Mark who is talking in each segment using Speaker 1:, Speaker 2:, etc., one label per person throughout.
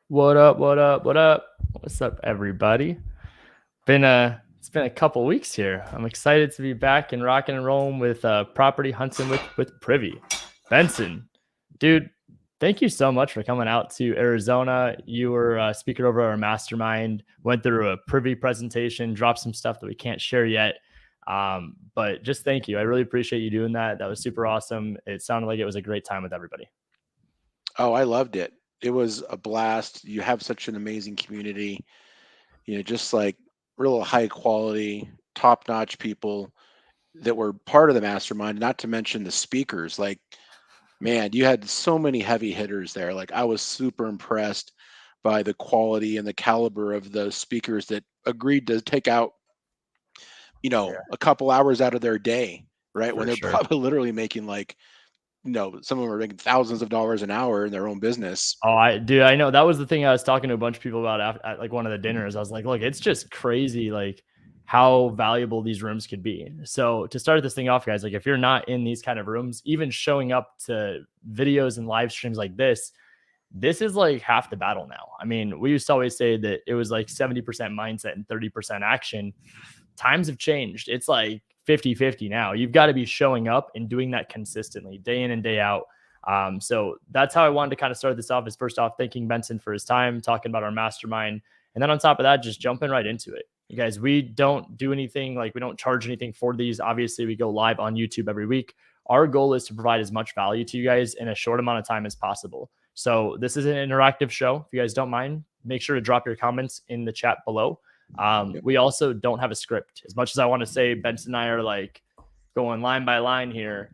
Speaker 1: What up? What up? What up? What's up, everybody? It's been a couple weeks here. I'm excited to be back and rocking and rolling with property hunting with Privy. Benson, dude, thank you so much for coming out to Arizona. You were speaking over our mastermind, went through a Privy presentation, dropped some stuff that we can't share yet. But just thank you. I really appreciate you doing that. That was super awesome. It sounded like it was a great time with everybody.
Speaker 2: Oh, I loved it. It was a blast. You have such an amazing community, just like real high quality, top-notch people that were part of the mastermind, not to mention the speakers. Like, man, you had so many heavy hitters there. Like, I was super impressed by the quality and the caliber of the speakers that agreed to take out,
Speaker 1: Yeah,
Speaker 2: a couple hours out of their day, right? When
Speaker 1: for
Speaker 2: they're
Speaker 1: sure.
Speaker 2: probably literally making like, some of them are making thousands of dollars an hour in their own business.
Speaker 1: Oh, I know that was the thing I was talking to a bunch of people about at like one of the dinners. I was like, look, it's just crazy, like how valuable these rooms could be. So to start this thing off, guys, like if you're not in these kind of rooms, even showing up to videos and live streams like this is like half the battle now. I mean, we used to always say that it was like 70% mindset and 30% action. Times have changed. It's like 50-50 now. You've got to be showing up and doing that consistently, day in and day out. So that's how I wanted to kind of start this off. Is first off, thanking Benson for his time, talking about our mastermind. And then on top of that, just jumping right into it. You guys, we don't do anything, like we don't charge anything for these. Obviously, we go live on YouTube every week. Our goal is to provide as much value to you guys in a short amount of time as possible. So this is an interactive show. If you guys don't mind, make sure to drop your comments in the chat below.
Speaker 2: Yep.
Speaker 1: We also don't have a script. As much as I want to say Benson and I are like going line by line here,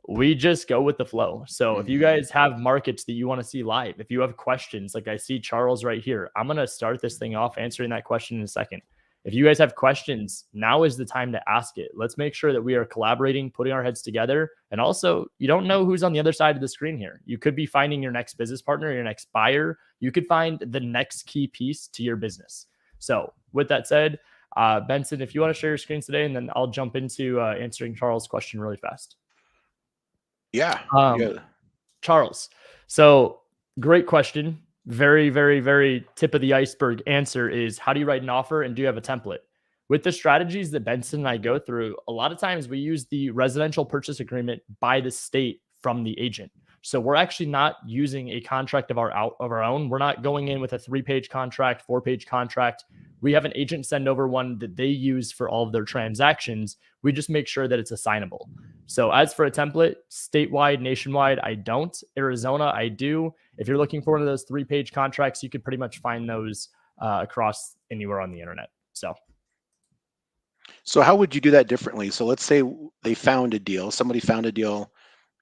Speaker 1: we just go with the flow. So if you
Speaker 2: Mhm.
Speaker 1: guys have markets that you want to see live, if you have questions, like I see Charles right here, I'm going to start this thing off answering that question in a second. If you guys have questions, now is the time to ask it. Let's make sure that we are collaborating, putting our heads together. And also, you don't know who's on the other side of the screen here. You could be finding your next business partner, your next buyer. You could find the next key piece to your business. So, with that said, Benson, if you want to share your screen today, and then I'll jump into answering Charles' question really fast.
Speaker 2: Yeah.
Speaker 1: Um,
Speaker 2: Yeah.
Speaker 1: Charles, so great question. Very, very, very tip of the iceberg answer is how do you write an offer and do you have a template? With the strategies that Benson and I go through, a lot of times we use the residential purchase agreement by the state from the agent. So we're actually not using a contract of our own. We're not going in with a 3-page contract, 4-page contract. We have an agent send over one that they use for all of their transactions. We just make sure that it's assignable. So as for a template, statewide, nationwide, I don't. Arizona, I do. If you're looking for one of those 3-page contracts, you could pretty much find those across anywhere on the internet. So
Speaker 2: So how would you do that differently? So let's say they found a deal, somebody found a deal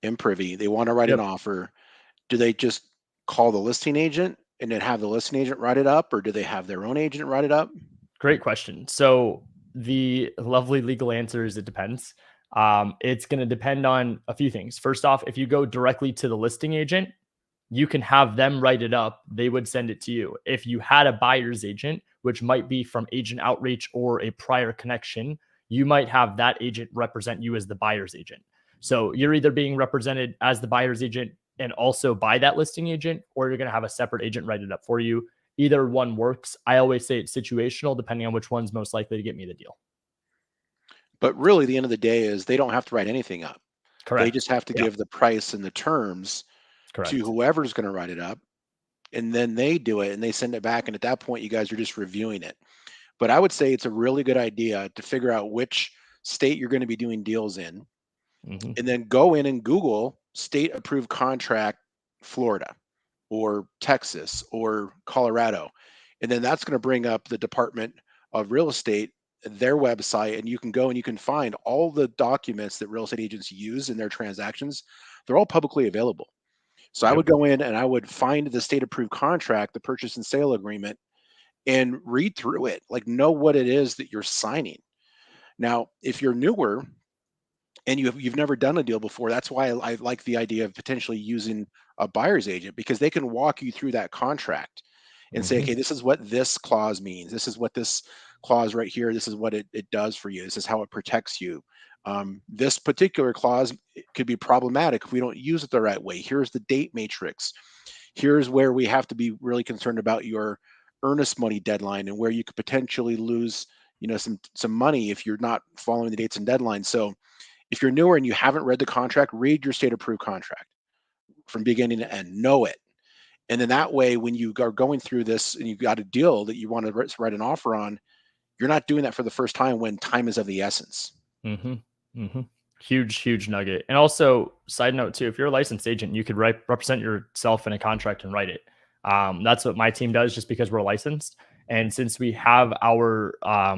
Speaker 2: in Privy, they want to write an
Speaker 1: yep,
Speaker 2: offer. Do they just call the listing agent and then have the listing agent write it up, or do they have their own agent write it up?
Speaker 1: great question. So the lovely legal answer is it depends. It's going to depend on a few things. First off, if you go directly to the listing agent, you can have them write it up. They would send it to you. If you had a buyer's agent, which might be from agent outreach or a prior connection, you might have that agent represent you as the buyer's agent. So you're either being represented as the buyer's agent and also by that listing agent, or you're going to have a separate agent write it up for you. Either one works. I always say it's situational, depending on which one's most likely to get me the deal.
Speaker 2: But really, the end of the day is they don't have to write anything up. They
Speaker 1: Correct.
Speaker 2: just have to
Speaker 1: Yeah,
Speaker 2: give the price and the terms to
Speaker 1: correct.
Speaker 2: whoever's going to write it up, and then they do it and they send it back. And at that point, you guys are just reviewing it. But I would say it's a really good idea to figure out which state you're going to be doing deals in,
Speaker 1: Hmm.
Speaker 2: and then go in and Google state approved contract Florida or Texas or Colorado. And then that's going to bring up the Department of Real Estate, their website, and you can go and you can find all the documents that real estate agents use in their transactions. They're all publicly available. So I would
Speaker 1: Yep.
Speaker 2: go in and I would find the state approved contract, the purchase and sale agreement, and read through it, like know what it is that you're signing. Now, if you're newer and you've never done a deal before, that's why I like the idea of potentially using a buyer's agent, because they can walk you through that contract and say,
Speaker 1: Hmm.
Speaker 2: okay, this is what this clause means. This is what this clause right here, this is what it does for you. This is how it protects you. This particular clause could be problematic if we don't use it the right way. Here's the date matrix. Here's where we have to be really concerned about your earnest money deadline and where you could potentially lose, some money if you're not following the dates and deadlines. So if you're newer and you haven't read the contract, read your state approved contract from beginning to end. Know it. And then that way, when you are going through this and you've got a deal that you want to write an offer on, you're not doing that for the first time when time is of the essence.
Speaker 1: Mm-hmm. Mm-hmm. Huge nugget. And also, side note too, if you're a licensed agent, you could represent yourself in a contract and write it. That's what my team does, just because we're licensed. And since we have our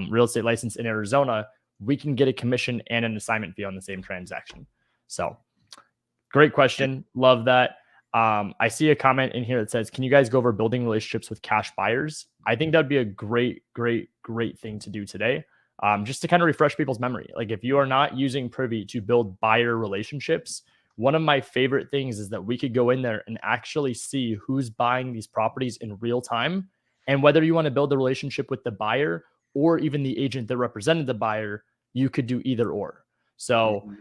Speaker 1: real estate license in Arizona, we can get a commission and an assignment fee on the same transaction. So, great question. Love that. I see a comment in here that says, "Can you guys go over building relationships with cash buyers?" I think that'd be a great thing to do today, just to kind of refresh people's memory. Like, if you are not using Privy to build buyer relationships, one of my favorite things is that we could go in there and actually see who's buying these properties in real time, and whether you want to build a relationship with the buyer or even the agent that represented the buyer, you could do either or. So.
Speaker 2: Mhm.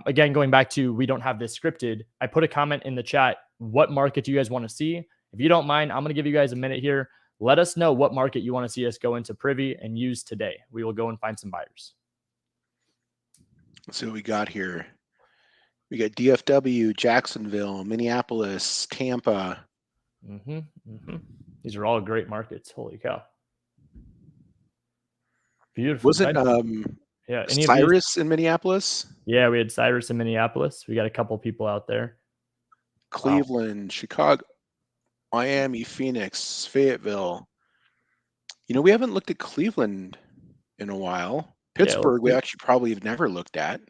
Speaker 1: Again, going back to, we don't have this scripted. I put a comment in the chat. What market do you guys want to see? If you don't mind, I'm going to give you guys a minute here. Let us know what market you want to see us go into Privy and use today. We will go and find some buyers.
Speaker 2: Let's see what we got here. We got DFW, Jacksonville, Minneapolis, Tampa.
Speaker 1: These are all great markets. Holy cow. Beautiful.
Speaker 2: Wasn't
Speaker 1: yeah, any of these?
Speaker 2: Cyrus in Minneapolis?
Speaker 1: Yeah, we had Cyrus in Minneapolis. We got a couple people out there.
Speaker 2: Cleveland, wow. Chicago, Miami, Phoenix, Fayetteville. We haven't looked at Cleveland in a while. Pittsburgh, we actually probably have never looked at.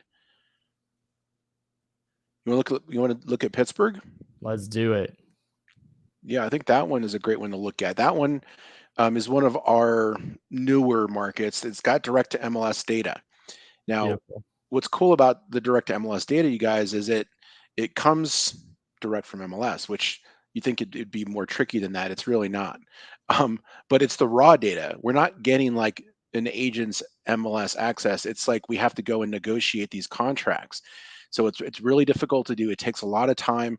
Speaker 2: You want to look at Pittsburgh?
Speaker 1: Let's do it.
Speaker 2: Yeah, I think that one is a great one to look at. That one is one of our newer markets. It's got direct to MLS data. Now, beautiful. What's cool about the direct to MLS data, you guys, is it comes direct from MLS, which you think it'd be more tricky than that. It's really not. But it's the raw data. We're not getting like an agent's MLS access. It's like we have to go and negotiate these contracts. So it's really difficult to do. It takes a lot of time,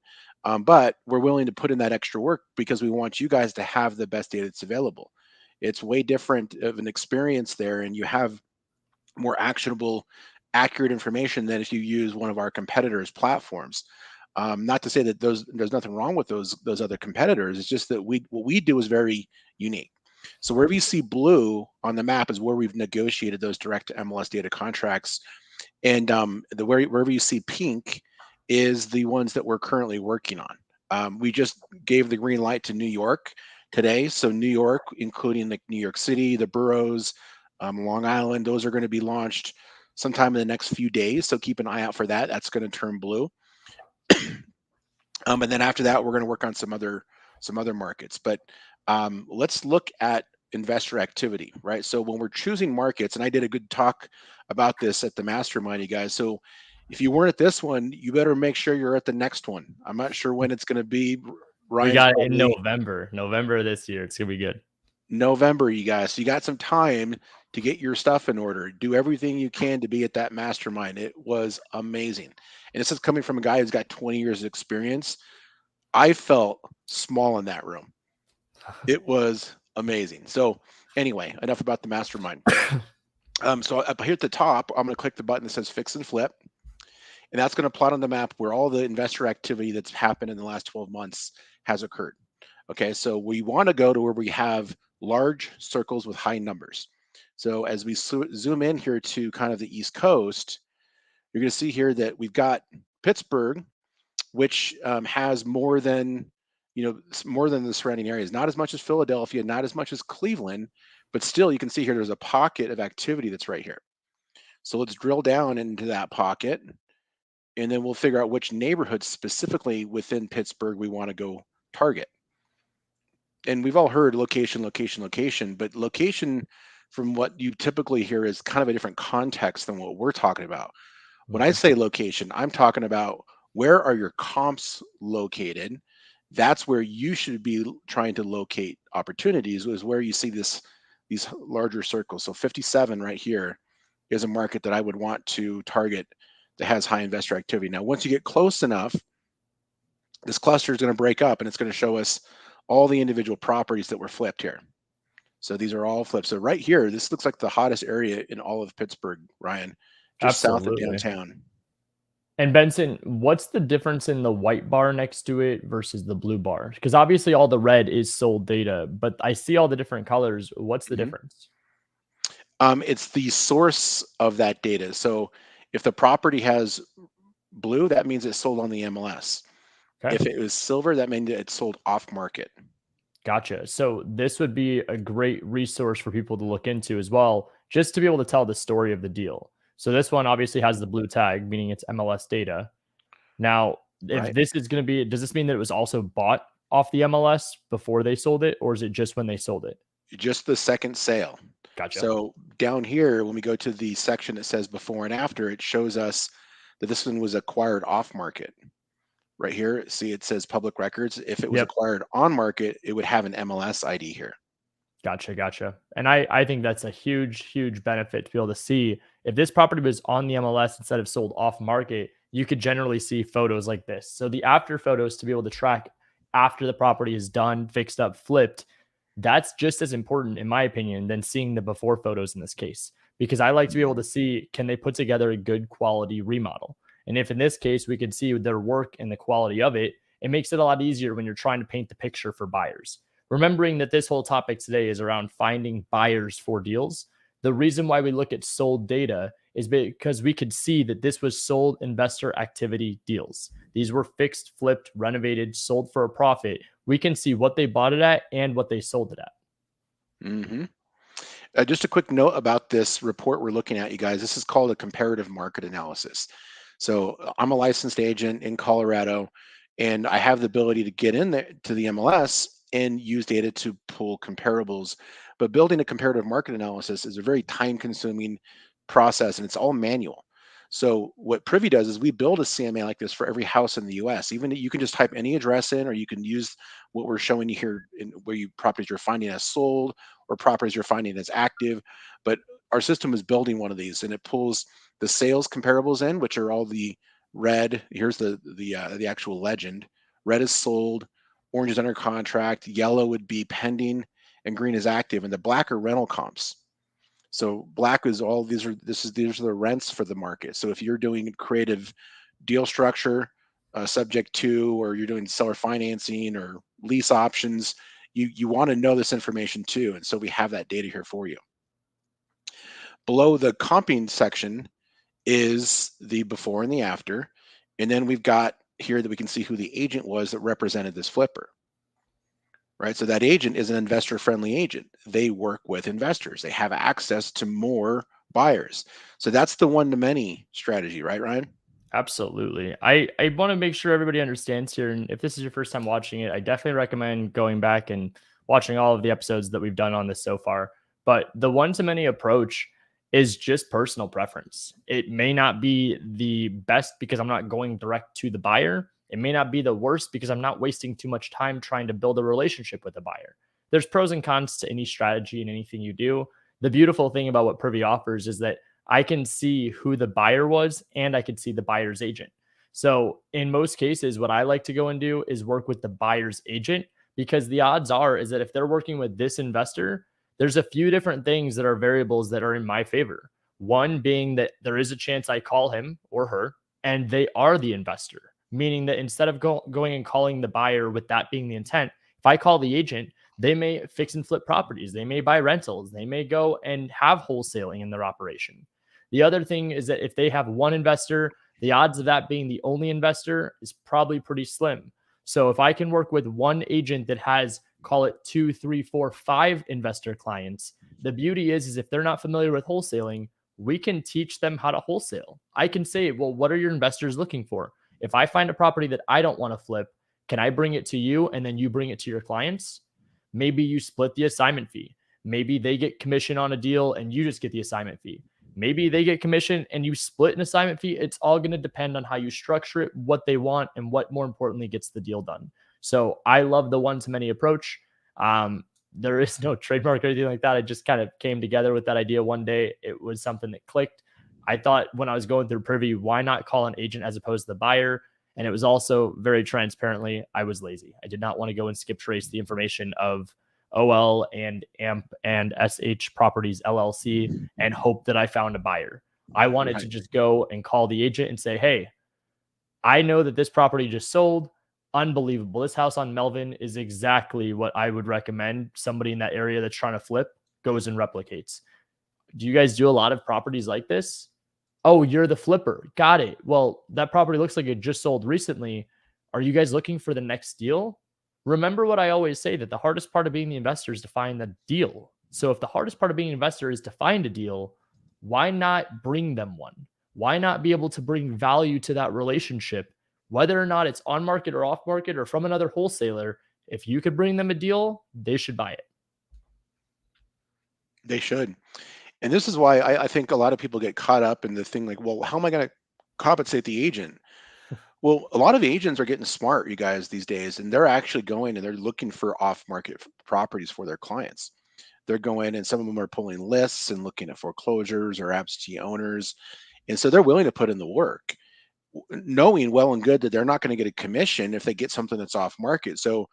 Speaker 2: but we're willing to put in that extra work because we want you guys to have the best data that's available. It's way different of an experience there, and you have more actionable, accurate information than if you use one of our competitors' platforms. Not to say that there's nothing wrong with those other competitors. It's just that what we do is very unique. So wherever you see blue on the map is where we've negotiated those direct to MLS data contracts, and wherever you see pink is the ones that we're currently working on. We just gave the green light to New York today. So New York, including like New York City, the boroughs, Long Island, those are going to be launched sometime in the next few days. So keep an eye out for that. That's going to turn blue. And then after that, we're going to work on some other markets. But let's look at investor activity, right? So when we're choosing markets, and I did a good talk about this at the mastermind, you guys. So if you weren't at this one, you better make sure you're at the next one. I'm not sure when it's going to be.
Speaker 1: Ryan's we got it in November this year. It's going to be good.
Speaker 2: November, you guys. So you got some time to get your stuff in order. Do everything you can to be at that mastermind. It was amazing. And this is coming from a guy who's got 20 years of experience. I felt small in that room. It was amazing. So anyway, enough about the mastermind. So up here at the top, I'm going to click the button that says fix and flip. And that's going to plot on the map where all the investor activity that's happened in the last 12 months has occurred. Okay, so we want to go to where we have large circles with high numbers. So as we zoom in here to kind of the East Coast, you're going to see here that we've got Pittsburgh, which has more than the surrounding areas. Not as much as Philadelphia, not as much as Cleveland, but still you can see here there's a pocket of activity that's right here. So let's drill down into that pocket, and then we'll figure out which neighborhoods specifically within Pittsburgh we want to go target. And we've all heard location, but location from what you typically hear is kind of a different context than what we're talking about. When I say location, I'm talking about where are your comps located. That's where you should be trying to locate opportunities, is where you see these larger circles. So 57 right here is a market that I would want to target that has high investor activity. Now, once you get close enough, This cluster is going to break up and it's going to show us all the individual properties that were flipped here. So these are all flipped. So right here, this looks like the hottest area in all of Pittsburgh, Ryan, just south of
Speaker 1: Absolutely.
Speaker 2: downtown.
Speaker 1: And Benson, what's the difference in the white bar next to it versus the blue bar? Because obviously all the red is sold data, but I see all the different colors. What's the
Speaker 2: Mhm.
Speaker 1: difference?
Speaker 2: It's the source of that data. So if the property has blue, that means it's sold on the MLS.
Speaker 1: Okay.
Speaker 2: If it was silver, that means it's sold off market.
Speaker 1: Gotcha. So this would be a great resource for people to look into as well, just to be able to tell the story of the deal. So this one obviously has the blue tag, meaning it's MLS data. Now, if
Speaker 2: Right.
Speaker 1: this is going to be, does this mean that it was also bought off the MLS before they sold it, or is it just when they sold it?
Speaker 2: Just the second sale.
Speaker 1: Gotcha.
Speaker 2: So down here, when we go to the section that says before and after, it shows us that this one was acquired off market. Right here, see it says public records. If it was
Speaker 1: Yep.
Speaker 2: acquired on market, it would have an MLS ID here.
Speaker 1: Gotcha, gotcha. And I think that's a huge, huge benefit to be able to see if this property was on the MLS instead of sold off market, you could generally see photos like this. So the after photos to be able to track after the property is done, fixed up, flipped, that's just as important, in my opinion, than seeing the before photos in this case. Because I like to be able to see, can they put together a good quality remodel? And if in this case we could see their work and the quality of it, it makes it a lot easier when you're trying to paint the picture for buyers. Remembering that this whole topic today is around finding buyers for deals. The reason why we look at sold data is because we could see that this was sold investor activity deals. These were fixed, flipped, renovated, sold for a profit. We can see what they bought it at and what they sold it at.
Speaker 2: hmm just a quick note about this report we're looking at, you guys. This is called a comparative market analysis. So I'm a licensed agent in Colorado, and I have the ability to get in there to the MLS and use data to pull comparables. But building a comparative market analysis is a very time-consuming process, and it's all manual. So what Privy does is we build a CMA like this for every house in the U.S. Even you can just type any address in, or you can use what we're showing you here in where you properties you're finding as sold or properties you're finding as active. But our system is building one of these, and it pulls the sales comparables in, which are all the red. Here's the actual legend. Red is sold, orange is under contract, yellow would be pending, and green is active. And the black are rental comps. So black is all these are the rents for the market. So if you're doing creative deal structure, subject to, or you're doing seller financing or lease options, you want to know this information too. And so we have that data here for you. Below the comping section is the before and the after. And then we've got here that we can see who the agent was that represented this flipper, right? So that agent is an investor friendly agent. They work with investors, they have access to more buyers. So that's the one to many strategy, right, Ryan?
Speaker 1: Absolutely. I want to make sure everybody understands here. And if this is your first time watching it, I definitely recommend going back and watching all of the episodes that we've done on this so far. But the one to many approach is just personal preference. It may not be the best because I'm not going direct to the buyer. It may not be the worst because I'm not wasting too much time trying to build a relationship with the buyer. There's pros and cons to any strategy and anything you do. The beautiful thing about what Privy offers is that I can see who the buyer was and I could see the buyer's agent. So, in most cases, what I like to go and do is work with the buyer's agent because the odds are is that if they're working with this investor, there's a few different things that are variables that are in my favor. One being that there is a chance I call him or her and they are the investor, meaning that instead of going and calling the buyer with that being the intent, if I call the agent, they may fix and flip properties, they may buy rentals, they may go and have wholesaling in their operation. The other thing is that if they have one investor, the odds of that being the only investor is probably pretty slim. So if I can work with one agent that has, call it two, three, four, five investor clients, the beauty is if they're not familiar with wholesaling, we can teach them how to wholesale. I can say, well, what are your investors looking for? If I find a property that I don't want to flip, can I bring it to you and then you bring it to your clients? Maybe you split the assignment fee. Maybe they get commission on a deal and you just get the assignment fee. Maybe they get commission and you split an assignment fee. It's all going to depend on how you structure it, what they want, and what more importantly gets the deal done. So I love the one to many approach. There is no trademark or anything like that. I just kind of came together with that idea one day. It was something that clicked. I thought when I was going through Privy, why not call an agent as opposed to the buyer? And it was also very transparently, I was lazy. I did not want to go and skip trace the information of OL and AMP and SH Properties LLC and hope that I found a buyer. I wanted to just go and call the agent and say, hey, I know that this property just sold. Unbelievable. This house on Melvin is exactly what I would recommend somebody in that area that's trying to flip goes and replicates. Do you guys do a lot of properties like this? Oh, you're the flipper. Got it. Well, that property looks like it just sold recently. Are you guys looking for the next deal? Remember what I always say, that the hardest part of being the investor is to find the deal. So if the hardest part of being an investor is to find a deal, why not bring them one? Why not be able to bring value to that relationship, whether or not it's on market or off market or from another wholesaler? If you could bring them a deal, they should buy it.
Speaker 2: They should. And this is why I think a lot of people get caught up in the thing like, well, how am I going to compensate the agent? Well, a lot of agents are getting smart, you guys, these days, and they're actually going and they're looking for off-market properties for their clients. They're going and some of them are pulling lists and looking at foreclosures or absentee owners. And so they're willing to put in the work, knowing well and good that they're not going to get a commission if they get something that's off market. So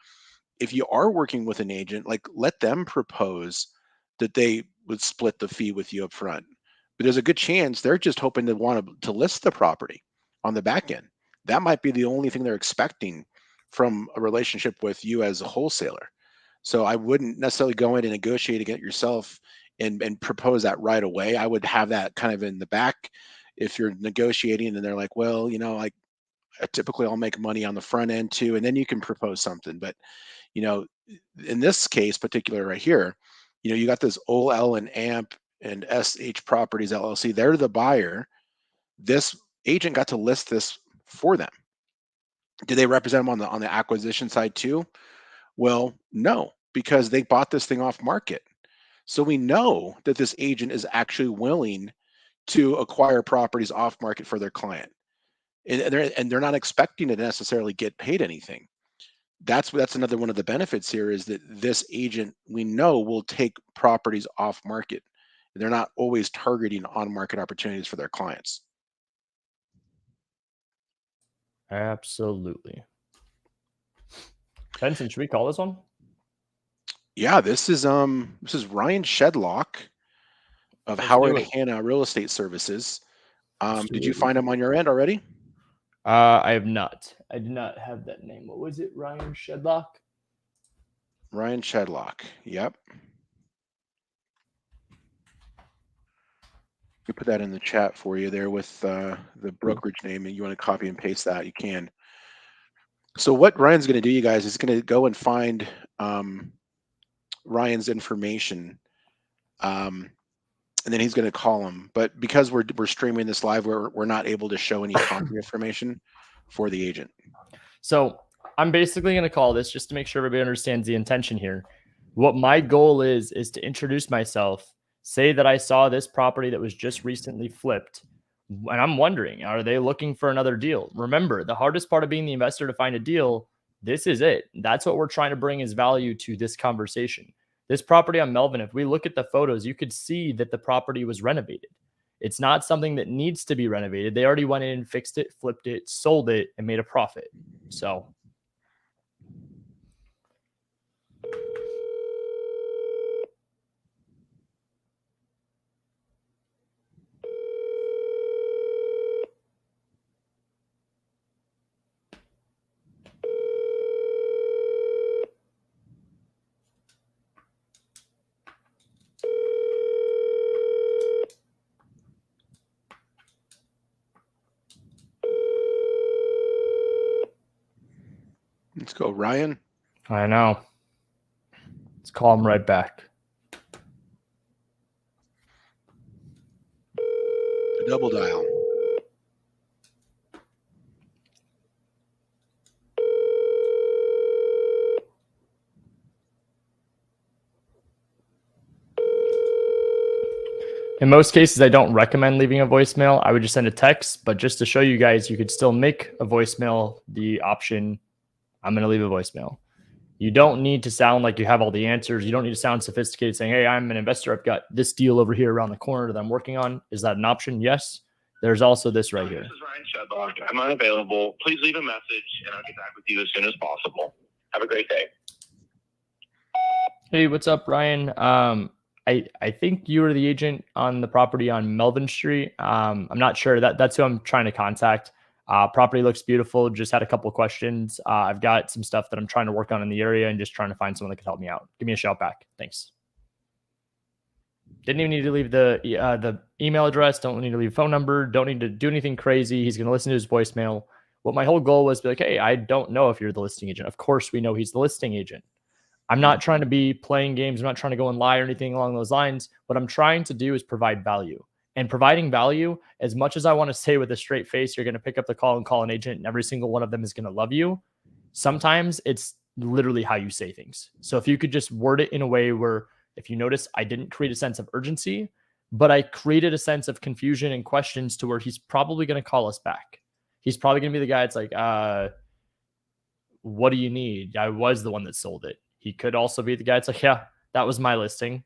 Speaker 2: if you are working with an agent, like let them propose that they would split the fee with you up front. But there's a good chance they're just hoping to want to list the property on the back end. That might be the only thing they're expecting from a relationship with you as a wholesaler. So I wouldn't necessarily go in and negotiate against yourself and propose that right away. I would have that kind of in the back if you're negotiating and they're like, well, like typically I'll make money on the front end too, and then you can propose something. But in this case particular right here, you got this OL and AMP and SH Properties LLC. They're the buyer. This agent got to list this for them. Did they represent them on the acquisition side too? Well, no, because they bought this thing off market. So we know that this agent is actually willing to acquire properties off market for their client. And they're not expecting to necessarily get paid anything. That's another one of the benefits here, is that this agent, we know, will take properties off market. They're not always targeting on market opportunities for their clients.
Speaker 1: Absolutely. Benson, should we call this one?
Speaker 2: Yeah, this is Ryan Shedlock of Howard Hanna Real Estate Services. Did you find him on your end already?
Speaker 1: I have not. I did not have that name. What was it? Ryan Shedlock?
Speaker 2: Ryan Shedlock. Yep. We put that in the chat for you there with the brokerage name, and you want to copy and paste that, you can. So what Ryan's going to do, you guys, is going to go and find Ryan's information, and then he's going to call him. But because we're streaming this live, we're not able to show any contact information for the agent.
Speaker 1: So I'm basically going to call this just to make sure everybody understands the intention here. What my goal is to introduce myself, say that I saw this property that was just recently flipped, and I'm wondering, are they looking for another deal? Remember, the hardest part of being the investor to find a deal, this is it. That's what we're trying to bring as value to this conversation. This property on Melvin, if we look at the photos, you could see that the property was renovated. It's not something that needs to be renovated. They already went in, fixed it, flipped it, sold it, and made a profit. So
Speaker 2: Let's go, Ryan.
Speaker 1: I know. Let's call him right back.
Speaker 2: The double dial.
Speaker 1: In most cases, I don't recommend leaving a voicemail. I would just send a text, but just to show you guys, you could still make a voicemail the option, I'm going to leave a voicemail. You don't need to sound like you have all the answers. You don't need to sound sophisticated saying, hey, I'm an investor. I've got this deal over here around the corner that I'm working on. Is that an option? Yes. There's also this right here.
Speaker 3: This is Ryan Shedlock. I'm unavailable. Please leave a message, and I'll get back with you as soon as possible. Have a great day.
Speaker 1: Hey, what's up, Ryan? I think you were the agent on the property on Melvin Street. I'm not sure. That's who I'm trying to contact. Property looks beautiful. Just had a couple of questions. I've got some stuff that I'm trying to work on in the area and just trying to find someone that could help me out. Give me a shout back. Thanks. Didn't even need to leave the email address. Don't need to leave a phone number. Don't need to do anything crazy. He's going to listen to his voicemail. What my whole goal was to be like, hey, I don't know if you're the listing agent. Of course, we know he's the listing agent. I'm not trying to be playing games. I'm not trying to go and lie or anything along those lines. What I'm trying to do is provide value. And providing value, as much as I want to say with a straight face, you're going to pick up the call and call an agent, and every single one of them is going to love you. Sometimes it's literally how you say things. So if you could just word it in a way where, if you notice, I didn't create a sense of urgency, but I created a sense of confusion and questions to where he's probably going to call us back. He's probably going to be the guy that's like, what do you need? I was the one that sold it. He could also be the guy that's like, yeah, that was my listing.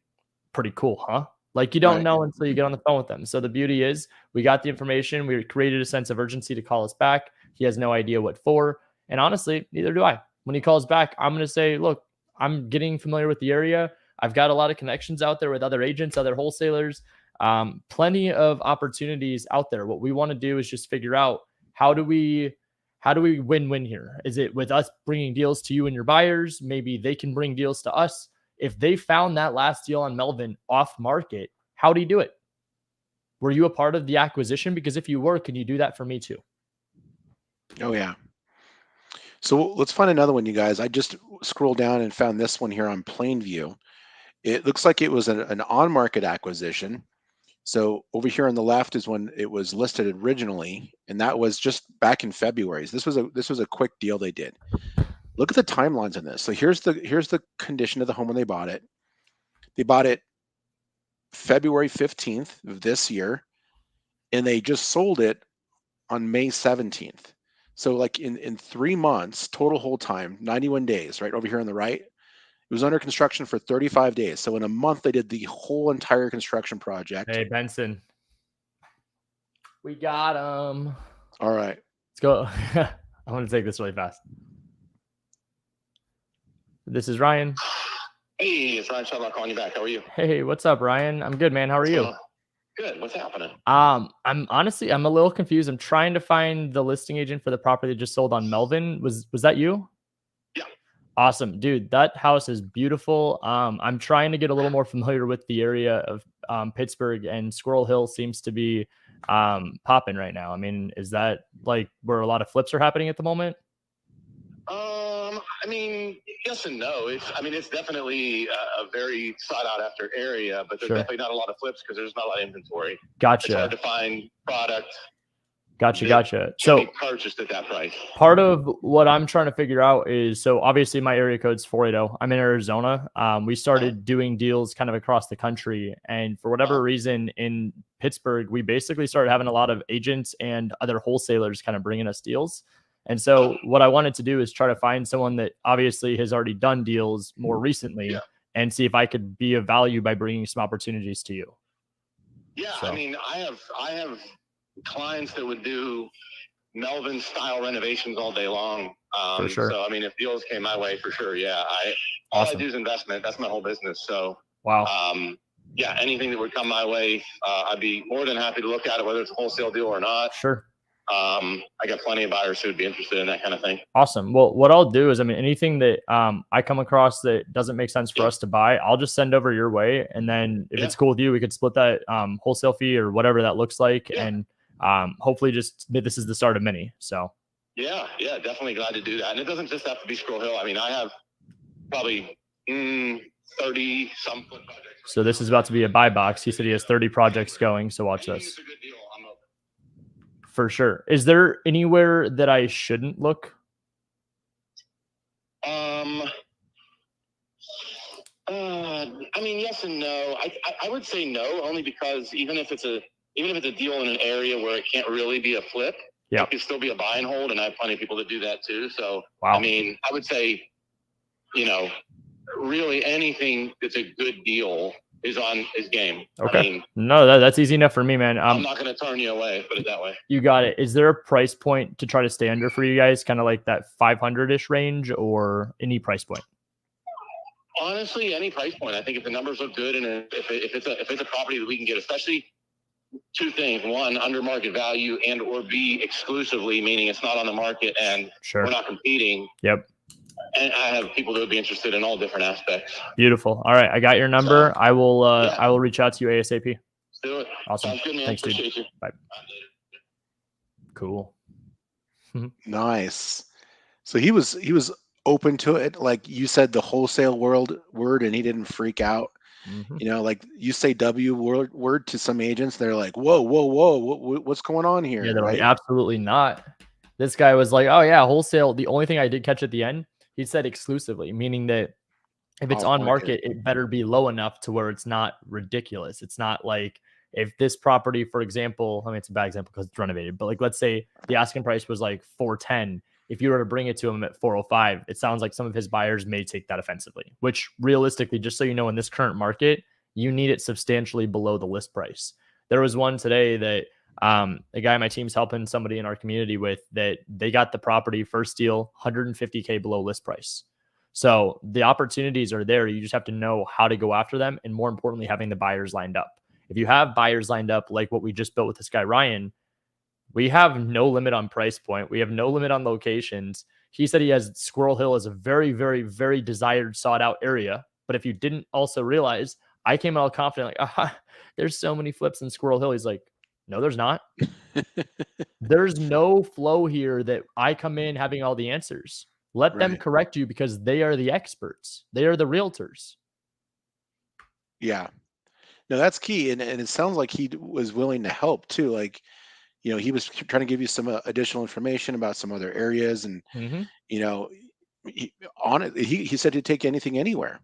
Speaker 1: Pretty cool, huh? Like, you don't know until you get on the phone with them. So the beauty is we got the information. We created a sense of urgency to call us back. He has no idea what for. And honestly, neither do I. When he calls back, I'm going to say, look, I'm getting familiar with the area. I've got a lot of connections out there with other agents, other wholesalers, plenty of opportunities out there. What we want to do is just figure out how do we win-win here? Is it with us bringing deals to you and your buyers? Maybe they can bring deals to us. If they found that last deal on Melvin off market, how do you do it? Were you a part of the acquisition? Because if you were, can you do that for me too?
Speaker 2: Oh, yeah. So let's find another one, you guys. I just scrolled down and found this one here on Plainview. It looks like it was an on-market acquisition. So over here on the left is when it was listed originally, and that was just back in February. So this was a quick deal they did. Look at the timelines on this. So here's the condition of the home when they bought it. They bought it February 15th of this year, and they just sold it on May 17th. So like in 3 months, total hold time, 91 days, right over here on the right. It was under construction for 35 days. So in a month, they did the whole entire construction project.
Speaker 1: Hey, Benson. We got him.
Speaker 2: All right.
Speaker 1: Let's go. I want to take this really fast. This is Ryan.
Speaker 3: Hey, it's Ryan Shedlock calling you back. How are you?
Speaker 1: Hey, what's up, Ryan? I'm good, man. How are you?
Speaker 3: Good. What's happening?
Speaker 1: I'm a little confused. I'm trying to find the listing agent for the property that just sold on Melvin. Was that you?
Speaker 3: Yeah.
Speaker 1: Awesome, dude. That house is beautiful. I'm trying to get a little more familiar with the area of Pittsburgh, and Squirrel Hill seems to be popping right now. I mean, is that like where a lot of flips are happening at the moment?
Speaker 3: I mean, yes and no. It's definitely a very sought out after area, but there's definitely not a lot of flips because there's not a lot of inventory.
Speaker 1: Gotcha.
Speaker 3: It's hard to find product.
Speaker 1: Gotcha. So
Speaker 3: be purchased at that price.
Speaker 1: Part of what I'm trying to figure out is, so obviously my area code's 480. I'm in Arizona. We started doing deals kind of across the country, and for whatever reason in Pittsburgh, we basically started having a lot of agents and other wholesalers kind of bringing us deals. And so what I wanted to do is try to find someone that obviously has already done deals more recently and see if I could be of value by bringing some opportunities to you.
Speaker 3: Yeah. So. I mean, I have clients that would do Melvin style renovations all day long.
Speaker 1: For sure.
Speaker 3: So, I mean, if deals came my way, for sure. Yeah. All I do is investment. That's my whole business. So,
Speaker 1: wow.
Speaker 3: Yeah, anything that would come my way, I'd be more than happy to look at it, whether it's a wholesale deal or not.
Speaker 1: Sure.
Speaker 3: I got plenty of buyers who would be interested in that kind of thing.
Speaker 1: Awesome. Well, what I'll do is, I mean, anything that I come across that doesn't make sense for us to buy, I'll just send over your way. And then if it's cool with you, we could split that wholesale fee or whatever that looks like. And hopefully just this is the start of many. So
Speaker 3: yeah, definitely glad to do that. And it doesn't just have to be Squirrel Hill. I mean, I have probably 30 some foot projects.
Speaker 1: So this is about to be a buy box. He said he has 30 projects going. So watch this.
Speaker 3: It's a good deal. I'm open.
Speaker 1: For sure. Is there anywhere that I shouldn't look?
Speaker 3: I mean, yes and no. I would say no, only because even if it's a deal in an area where it can't really be a flip, it could still be a buy and hold, and I have plenty of people that do that too. So, I mean, I would say, really anything that's a good deal is on his game.
Speaker 1: Okay.
Speaker 3: I mean,
Speaker 1: no, that's easy enough for me, man.
Speaker 3: I'm not going to turn you away, put it that way.
Speaker 1: You got it. Is there a price point to try to stay under for you guys? Kind of like that 500-ish range, or any price point?
Speaker 3: Honestly, any price point. I think if the numbers look good, and if it's a property that we can get, especially two things: one, under market value, and or B, exclusively, meaning it's not on the market and we're not competing.
Speaker 1: Yep.
Speaker 3: And I have people that would be interested in all different aspects.
Speaker 1: Beautiful. All right, I got your number. So, I will reach out to you ASAP.
Speaker 3: Let's do it.
Speaker 1: Awesome.
Speaker 3: Sounds good, man.
Speaker 1: Thanks,
Speaker 3: Appreciate
Speaker 1: dude.
Speaker 3: you.
Speaker 1: Bye. Cool.
Speaker 2: Nice. So he was open to it, like you said, the wholesale word, and he didn't freak out.
Speaker 1: Mm-hmm.
Speaker 2: You know, like you say word to some agents, they're like, whoa, what's going on here?
Speaker 1: Yeah, they're right? Like, absolutely not. This guy was like, oh yeah, wholesale. The only thing I did catch at the end, he said exclusively, meaning that if it's on market, it better be low enough to where it's not ridiculous. It's not like if this property, for example, I mean, it's a bad example because it's renovated, but like, let's say the asking price was like 410. If you were to bring it to him at 405, it sounds like some of his buyers may take that offensively, which realistically, just so you know, in this current market, you need it substantially below the list price. There was one today that a guy on my team's helping somebody in our community with, that they got the property first deal, $150K below list price. So the opportunities are there. You just have to know how to go after them. And more importantly, having the buyers lined up. If you have buyers lined up, like what we just built with this guy, Ryan, we have no limit on price point. We have no limit on locations. He said he has Squirrel Hill as a very, very, very desired, sought out area. But if you didn't also realize, I came out confident, like, there's so many flips in Squirrel Hill. He's like, no, there's not. There's no flow here that I come in having all the answers. Let them correct you because they are the experts. They are the realtors.
Speaker 2: Yeah. No, that's key. And it sounds like he was willing to help too. Like, you know, he was trying to give you some additional information about some other areas. And, you know, he said he'd take anything anywhere.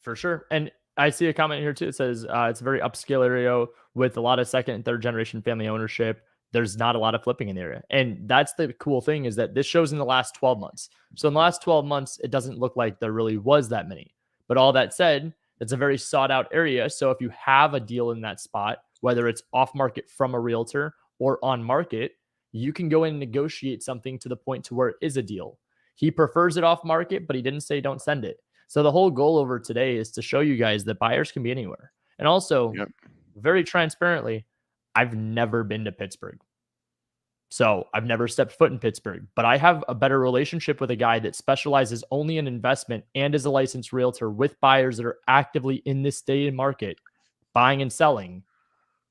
Speaker 1: For sure. And I see a comment here too. It says it's a very upscale area with a lot of second and third generation family ownership. There's not a lot of flipping in the area. And that's the cool thing, is that this shows in the last 12 months. So in the last 12 months, it doesn't look like there really was that many. But all that said, it's a very sought out area. So if you have a deal in that spot, whether it's off market from a realtor or on market, you can go in and negotiate something to the point to where it is a deal. He prefers it off market, but he didn't say don't send it. So the whole goal over today is to show you guys that buyers can be anywhere. And also, very transparently, I've never been to Pittsburgh. So I've never stepped foot in Pittsburgh, but I have a better relationship with a guy that specializes only in investment and is a licensed realtor with buyers that are actively in this state and market, buying and selling.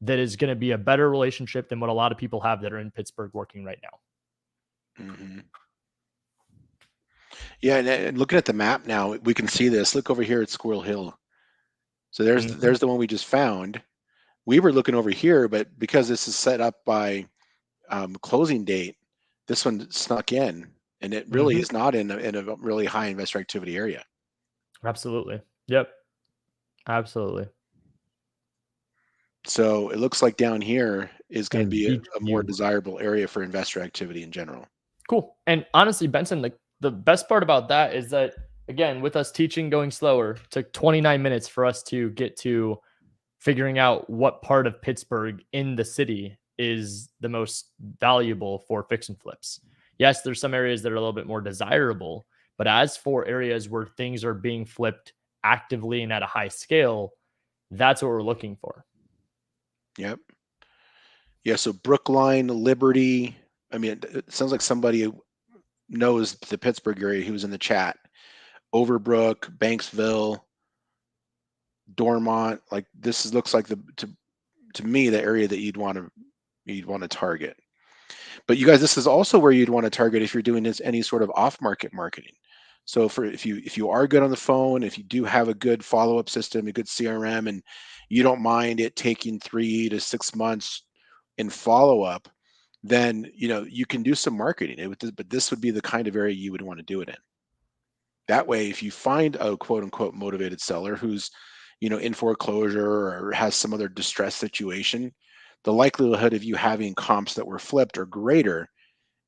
Speaker 1: That is going to be a better relationship than what a lot of people have that are in Pittsburgh working right now.
Speaker 2: Mm-hmm. Yeah, and looking at the map now, we can see this. Look over here at Squirrel Hill. So there's the one we just found. We were looking over here, but because this is set up by closing date, this one snuck in, and it really is not in a really high investor activity area.
Speaker 1: Absolutely. Yep. Absolutely.
Speaker 2: So it looks like down here is going to be a more desirable area for investor activity in general.
Speaker 1: Cool. And honestly, Benson, the best part about that is that, again, with us teaching going slower, took 29 minutes for us to get to figuring out what part of Pittsburgh in the city is the most valuable for fix and flips. Yes, there's some areas that are a little bit more desirable, but as for areas where things are being flipped actively and at a high scale, that's what we're looking for.
Speaker 2: Yep. Yeah. So Brookline, Liberty. I mean, it sounds like somebody who knows the Pittsburgh area. He was in the chat. Overbrook, Banksville, Dormont. Like this looks like to me the area that you'd want to target. But you guys, this is also where you'd want to target if you're doing any sort of off-market marketing. So if you are good on the phone, if you do have a good follow-up system, a good CRM, and you don't mind it taking 3 to 6 months in follow-up, then you can do some marketing. But this would be the kind of area you would want to do it in. That way, if you find a quote-unquote motivated seller who's in foreclosure or has some other distress situation, the likelihood of you having comps that were flipped are greater,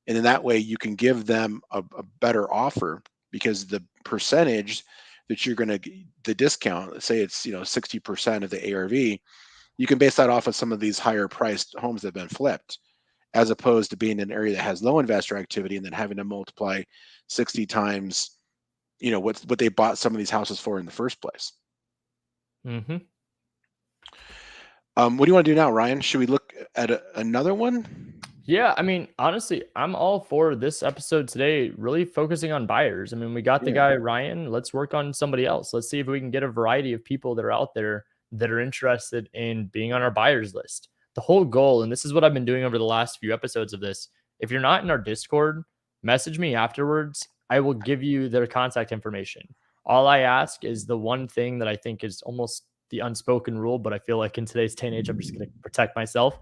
Speaker 2: and in that way you can give them a better offer, because the percentage that you're going to the discount, say it's 60% of the ARV, you can base that off of some of these higher priced homes that have been flipped, as opposed to being in an area that has low investor activity and then having to multiply 60 times what they bought some of these houses for in the first place.
Speaker 1: Mm-hmm.
Speaker 2: What do you want to do now, Ryan? Should we look at another one?
Speaker 1: Yeah, I mean, honestly, I'm all for this episode today, really focusing on buyers. I mean, we got the guy Ryan. Let's work on somebody else. Let's see if we can get a variety of people that are out there that are interested in being on our buyers list. The whole goal, and this is what I've been doing over the last few episodes of this. If you're not in our Discord, message me afterwards. I will give you their contact information. All I ask is the one thing that I think is almost the unspoken rule, but I feel like in today's day and age, I'm just going to protect myself.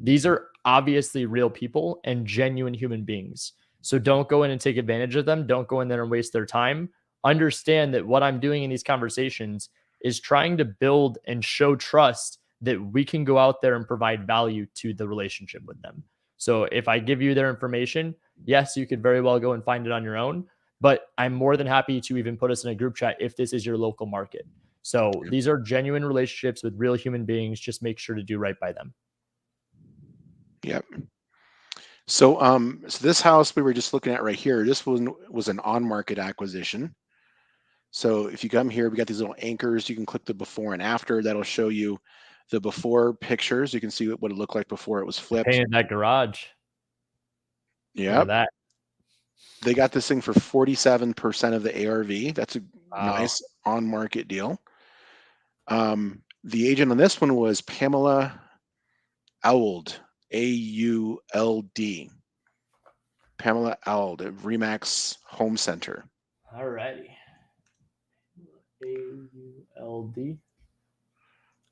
Speaker 1: These are obviously real people and genuine human beings. So don't go in and take advantage of them. Don't go in there and waste their time. Understand that what I'm doing in these conversations is trying to build and show trust that we can go out there and provide value to the relationship with them. So if I give you their information, yes, you could very well go and find it on your own, but I'm more than happy to even put us in a group chat if this is your local market. So these are genuine relationships with real human beings. Just make sure to do right by them.
Speaker 2: Yep. So so this house we were just looking at right here, this one was an on-market acquisition. So if you come here, we got these little anchors. You can click the before and after. That'll show you the before pictures. You can see what it looked like before it was flipped.
Speaker 1: Painted that garage.
Speaker 2: Yeah.
Speaker 1: That.
Speaker 2: They got this thing for 47% of the ARV. That's a nice on-market deal. The agent on this one was Pamela Auld, A-U-L-D. Pamela Auld at Remax Home Center.
Speaker 1: All righty. A-U-L-D.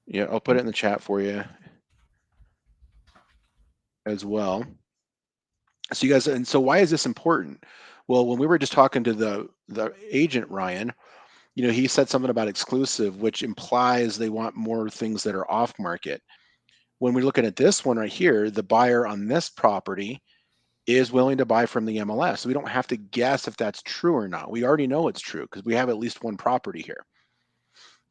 Speaker 2: Yeah, I'll put it in the chat for you as well. So you guys, and so why is this important? Well, when we were just talking to the agent, Ryan, he said something about exclusive, which implies they want more things that are off market. When we're looking at this one right here, the buyer on this property is willing to buy from the MLS. So we don't have to guess if that's true or not. We already know it's true because we have at least one property here.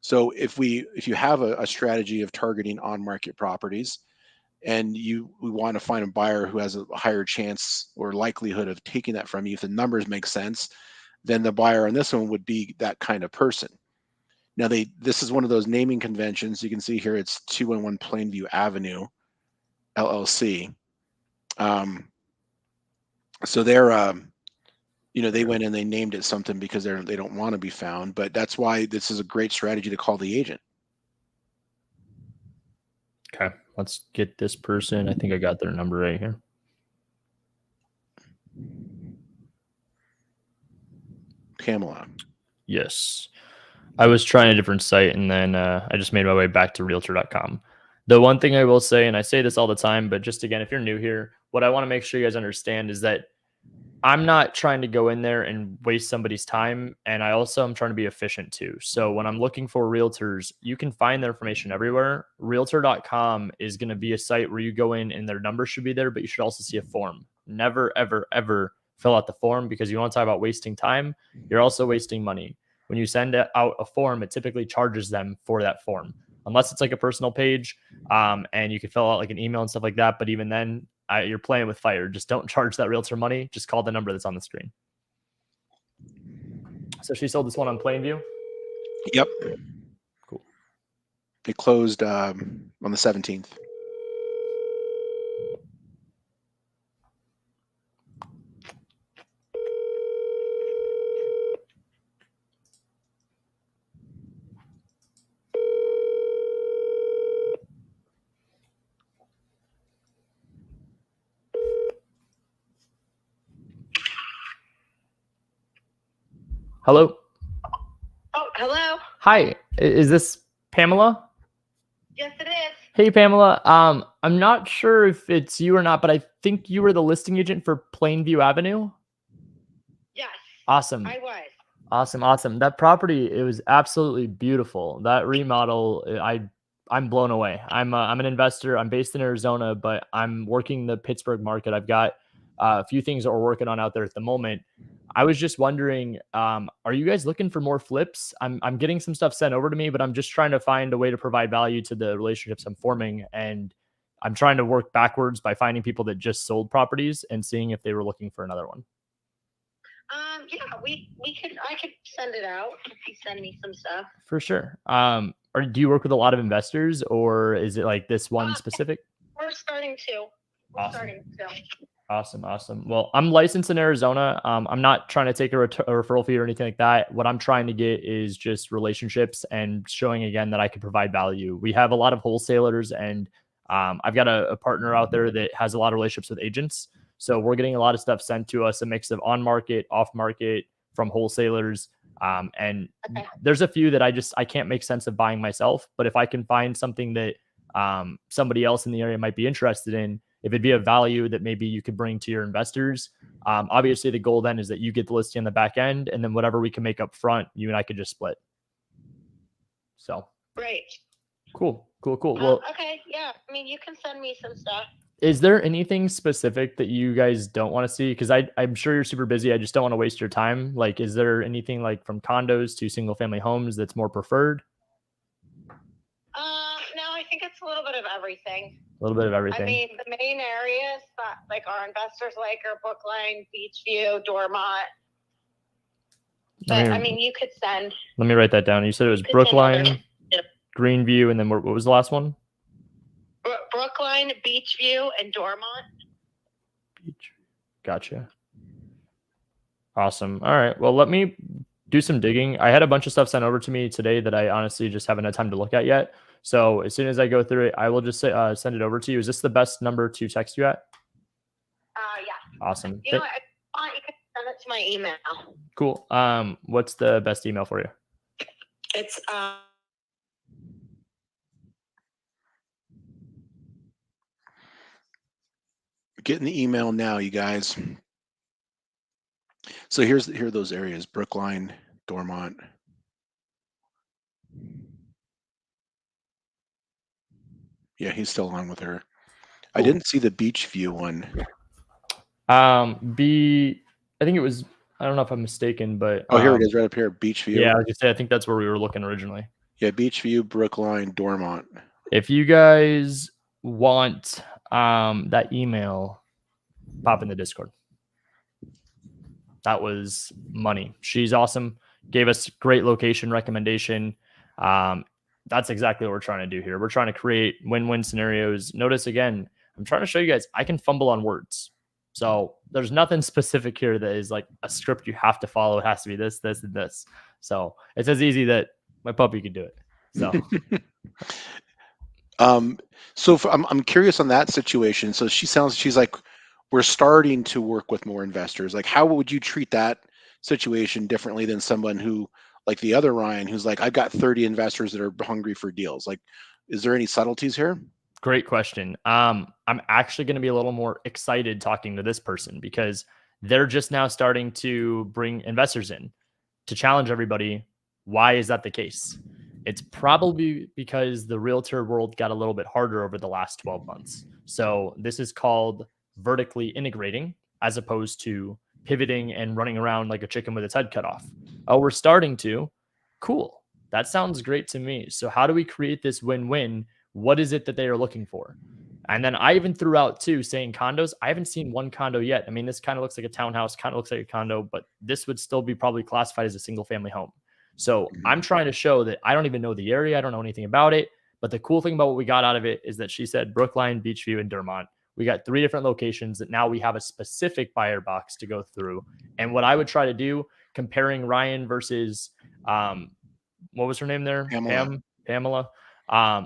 Speaker 2: So if you have a strategy of targeting on-market properties and we want to find a buyer who has a higher chance or likelihood of taking that from you, if the numbers make sense, then the buyer on this one would be that kind of person. Now this is one of those naming conventions. You can see here it's 211 Plainview Avenue, LLC. So they're they went and they named it something because they don't want to be found, but that's why this is a great strategy to call the agent.
Speaker 1: Okay, let's get this person. I think I got their number right here.
Speaker 2: Pamela.
Speaker 1: Yes. I was trying a different site and then I just made my way back to realtor.com. The one thing I will say, and I say this all the time, but just again, if you're new here, what I want to make sure you guys understand is that I'm not trying to go in there and waste somebody's time. And I also am trying to be efficient too. So when I'm looking for realtors, you can find their information everywhere. Realtor.com is going to be a site where you go in and their number should be there, but you should also see a form. Never, ever, ever fill out the form because you want to talk about wasting time. You're also wasting money. When you send out a form, it typically charges them for that form, unless it's like a personal page and you can fill out like an email and stuff like that. But even then, you're playing with fire. Just don't charge that realtor money. Just call the number that's on the screen. So she sold this one on Plainview?
Speaker 2: Yep.
Speaker 1: Cool.
Speaker 2: It closed on the 17th.
Speaker 1: Hello?
Speaker 4: Oh, hello.
Speaker 1: Hi. Is this Pamela?
Speaker 4: Yes, it is.
Speaker 1: Hey, Pamela. I'm not sure if it's you or not, but I think you were the listing agent for Plainview Avenue.
Speaker 4: Yes.
Speaker 1: Awesome.
Speaker 4: I was.
Speaker 1: Awesome. That property, it was absolutely beautiful. That remodel, I'm blown away. I'm an investor. I'm based in Arizona, but I'm working the Pittsburgh market. I've got a few things that we're working on out there at the moment. I was just wondering, are you guys looking for more flips? I'm getting some stuff sent over to me, but I'm just trying to find a way to provide value to the relationships I'm forming. And I'm trying to work backwards by finding people that just sold properties and seeing if they were looking for another one.
Speaker 4: Yeah, I could send it out if you send me some stuff.
Speaker 1: For sure. Or do you work with a lot of investors, or is it like this one specific?
Speaker 4: We're starting to.
Speaker 1: Awesome. Well, I'm licensed in Arizona. I'm not trying to take a referral fee or anything like that. What I'm trying to get is just relationships and showing again that I can provide value. We have a lot of wholesalers, and I've got a partner out there that has a lot of relationships with agents. So we're getting a lot of stuff sent to us, a mix of on market, off market, from wholesalers. And there's a few that I can't make sense of buying myself. But if I can find something that somebody else in the area might be interested in, if it'd be a value that maybe you could bring to your investors, obviously the goal then is that you get the listing on the back end, and then whatever we can make up front, you and I could just split. So
Speaker 4: great.
Speaker 1: Cool. Well,
Speaker 4: okay, yeah. I mean, you can send me some stuff.
Speaker 1: Is there anything specific that you guys don't want to see? Because I'm sure you're super busy. I just don't want to waste your time. Like, is there anything like from condos to single family homes that's more preferred?
Speaker 4: No, I think it's a little bit of everything.
Speaker 1: A little bit of everything.
Speaker 4: I mean, the main areas that like our investors like are Brookline, Beachview, Dormont. But I mean, you could send.
Speaker 1: Let me write that down. You said it was Brookline, Greenview, and then what was the last one?
Speaker 4: Brookline, Beachview, and Dormont.
Speaker 1: Gotcha. Awesome. All right. Well, let me do some digging. I had a bunch of stuff sent over to me today that I honestly just haven't had time to look at yet. So as soon as I go through it, I will just send it over to you. Is this the best number to text you at?
Speaker 4: Yeah.
Speaker 1: Awesome.
Speaker 4: You know what? You can send it to my email.
Speaker 1: Cool. What's the best email for you?
Speaker 4: It's
Speaker 2: getting the email now, you guys. So here are those areas: Brookline, Dormont. Yeah, he's still on with her. Cool. I didn't see the Beachview one.
Speaker 1: I think it was. I don't know if I'm mistaken, but
Speaker 2: here it is, right up here, Beachview.
Speaker 1: Yeah, I was gonna say I think that's where we were looking originally.
Speaker 2: Yeah, Beachview, Brookline, Dormont.
Speaker 1: If you guys want that email, pop in the Discord. That was money. She's awesome. Gave us great location recommendation. That's exactly what we're trying to do here. We're trying to create win-win scenarios. Notice again, I'm trying to show you guys I can fumble on words. So there's nothing specific here that is like a script you have to follow. It has to be this, this, and this. So it's as easy that my puppy could do it. So
Speaker 2: I'm curious on that situation. So she's like, we're starting to work with more investors. Like, how would you treat that situation differently than someone who, like the other Ryan, who's like, I've got 30 investors that are hungry for deals? Like, is there any subtleties here?
Speaker 1: Great question. I'm actually going to be a little more excited talking to this person because they're just now starting to bring investors in to challenge everybody. Why is that the case? It's probably because the realtor world got a little bit harder over the last 12 months. So this is called vertically integrating as opposed to pivoting and running around like a chicken with its head cut off. Oh, we're starting to. Cool. That sounds great to me. So how do we create this win-win? What is it that they are looking for? And then I even threw out too, saying condos. I haven't seen one condo yet. I mean, this kind of looks like a townhouse, kind of looks like a condo, but this would still be probably classified as a single family home. So I'm trying to show that I don't even know the area. I don't know anything about it. But the cool thing about what we got out of it is that she said Brookline, Beachview, and Dormont. We got 3 different locations that now we have a specific buyer box to go through. And what I would try to do, comparing Ryan versus, what was her name there? Pamela.